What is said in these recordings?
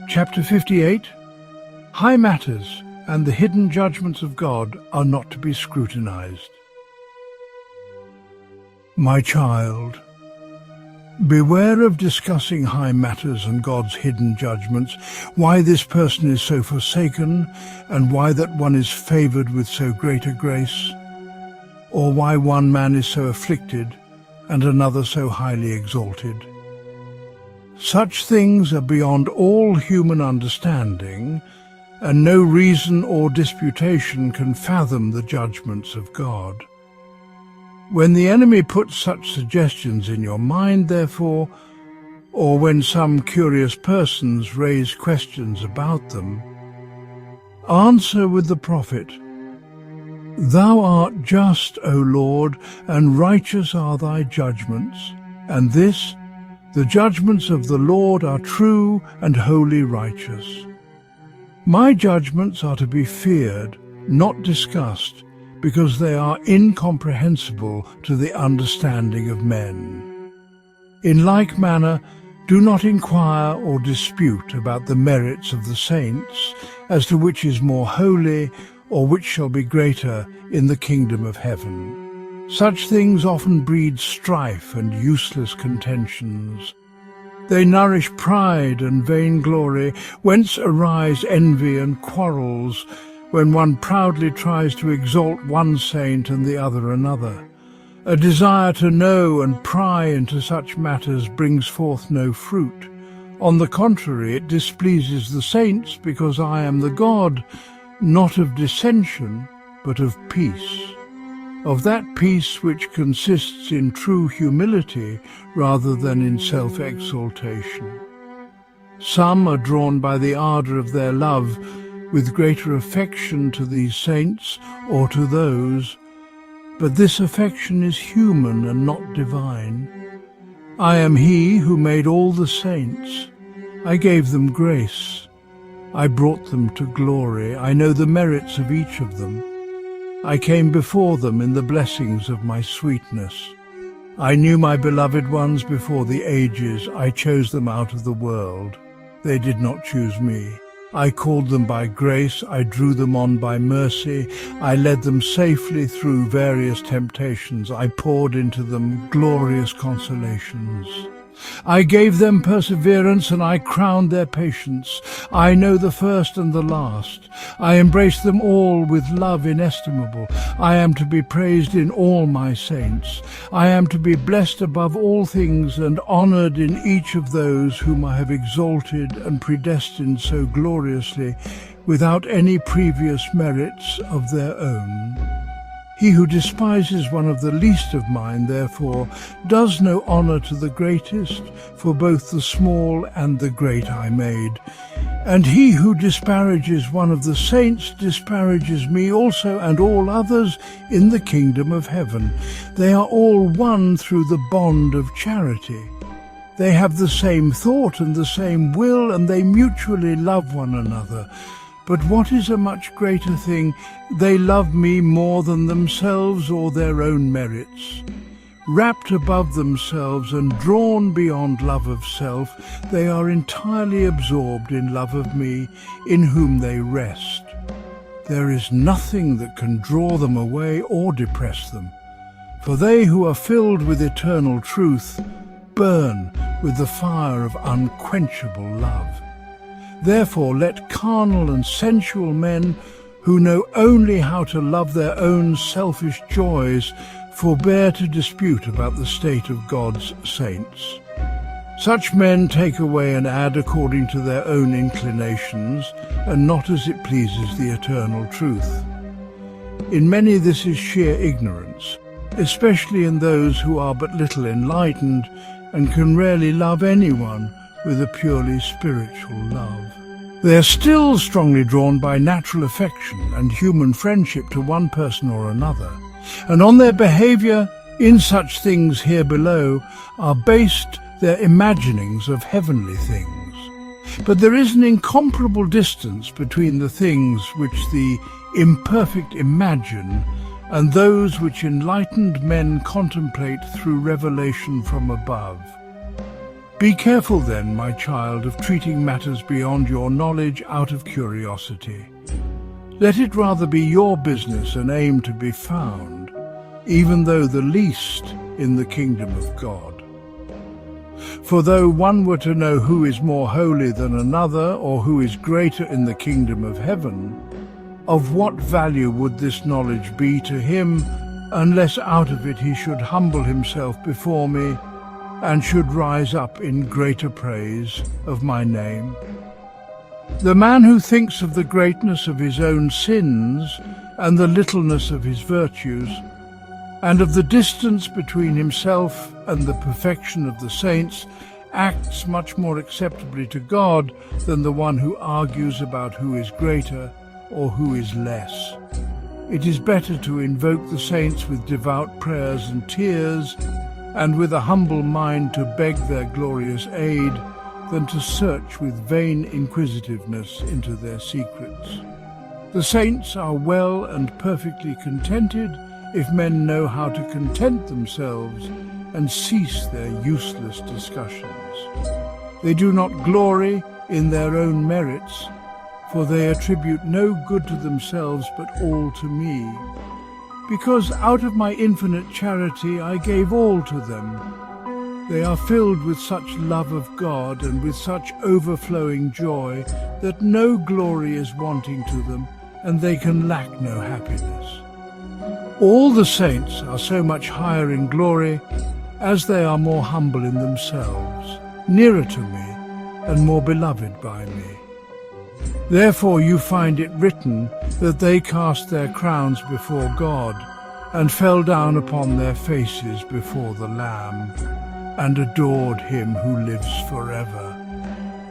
Chapter 58. High matters and the hidden judgments of God are not to be scrutinized. My child, beware of discussing high matters and God's hidden judgments, why this person is so forsaken, and why that one is favored with so great a grace, or why one man is so afflicted and another so highly exalted. Such things are beyond all human understanding, and no reason or disputation can fathom the judgments of God. When the enemy puts such suggestions in your mind, therefore, or when some curious persons raise questions about them, answer with the prophet, "Thou art just, O Lord, and righteous are thy judgments, and this, the judgments of the Lord, are true and wholly righteous. My judgments are to be feared, not discussed, because they are incomprehensible to the understanding of men. In like manner, do not inquire or dispute about the merits of the saints, as to which is more holy, or which shall be greater in the kingdom of heaven. Such things often breed strife and useless contentions. They nourish pride and vainglory, whence arise envy and quarrels, when one proudly tries to exalt one saint and the other another. A desire to know and pry into such matters brings forth no fruit. On the contrary, it displeases the saints, because I am the God, not of dissension, but of peace. Of that peace which consists in true humility rather than in self-exaltation. Some are drawn by the ardour of their love with greater affection to these saints or to those, but this affection is human and not divine. I am He who made all the saints. I gave them grace. I brought them to glory. I know the merits of each of them. I came before them in the blessings of my sweetness. I knew my beloved ones before the ages. I chose them out of the world. They did not choose me. I called them by grace. I drew them on by mercy. I led them safely through various temptations. I poured into them glorious consolations. I gave them perseverance, and I crowned their patience. I know the first and the last. I embrace them all with love inestimable. I am to be praised in all my saints. I am to be blessed above all things and honoured in each of those whom I have exalted and predestined so gloriously, without any previous merits of their own. He who despises one of the least of mine, therefore, does no honour to the greatest, for both the small and the great I made. And he who disparages one of the saints disparages me also and all others in the kingdom of heaven. They are all one through the bond of charity. They have the same thought and the same will, and they mutually love one another. But what is a much greater thing? They love me more than themselves or their own merits. Wrapped above themselves and drawn beyond love of self, they are entirely absorbed in love of me, in whom they rest. There is nothing that can draw them away or depress them, for they who are filled with eternal truth burn with the fire of unquenchable love. Therefore let carnal and sensual men, who know only how to love their own selfish joys, forbear to dispute about the state of God's saints. Such men take away and add according to their own inclinations, and not as it pleases the eternal truth. In many this is sheer ignorance, especially in those who are but little enlightened and can rarely love anyone with a purely spiritual love. They are still strongly drawn by natural affection and human friendship to one person or another, and on their behaviour in such things here below are based their imaginings of heavenly things. But there is an incomparable distance between the things which the imperfect imagine and those which enlightened men contemplate through revelation from above. Be careful then, my child, of treating matters beyond your knowledge out of curiosity. Let it rather be your business and aim to be found, even though the least in the kingdom of God. For though one were to know who is more holy than another, or who is greater in the kingdom of heaven, of what value would this knowledge be to him, unless out of it he should humble himself before me, and should rise up in greater praise of my name? The man who thinks of the greatness of his own sins and the littleness of his virtues, and of the distance between himself and the perfection of the saints, acts much more acceptably to God than the one who argues about who is greater or who is less. It is better to invoke the saints with devout prayers and tears, and with a humble mind to beg their glorious aid, than to search with vain inquisitiveness into their secrets. The saints are well and perfectly contented if men know how to content themselves and cease their useless discussions. They do not glory in their own merits, for they attribute no good to themselves but all to me. Because out of my infinite charity I gave all to them. They are filled with such love of God and with such overflowing joy that no glory is wanting to them, and they can lack no happiness. All the saints are so much higher in glory as they are more humble in themselves, nearer to me, and more beloved by me. Therefore you find it written that they cast their crowns before God, and fell down upon their faces before the Lamb, and adored him who lives forever.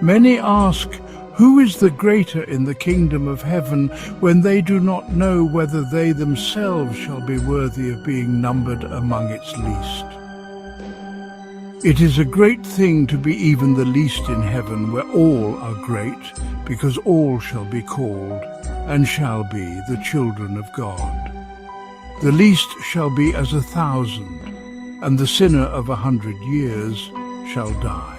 Many ask, who is the greater in the kingdom of heaven, when they do not know whether they themselves shall be worthy of being numbered among its least? It is a great thing to be even the least in heaven, where all are great, because all shall be called, and shall be the children of God. The least shall be as 1,000, and the sinner of 100 years shall die.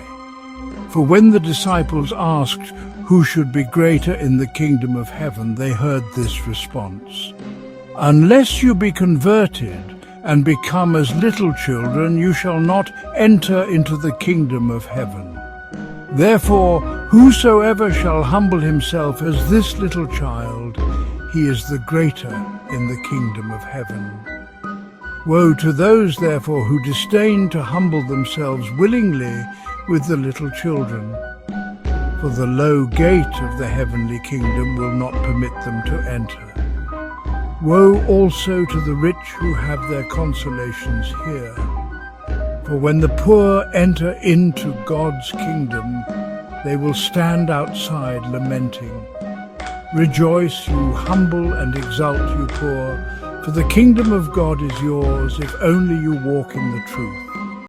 For when the disciples asked who should be greater in the kingdom of heaven, they heard this response: "Unless you be converted and become as little children, you shall not enter into the kingdom of heaven. Therefore, whosoever shall humble himself as this little child, he is the greater in the kingdom of heaven. Woe to those, therefore, who disdain to humble themselves willingly with the little children, for the low gate of the heavenly kingdom will not permit them to enter. Woe also to the rich who have their consolations here. For when the poor enter into God's kingdom, they will stand outside lamenting. Rejoice, you humble, and exult, you poor, for the kingdom of God is yours, if only you walk in the truth.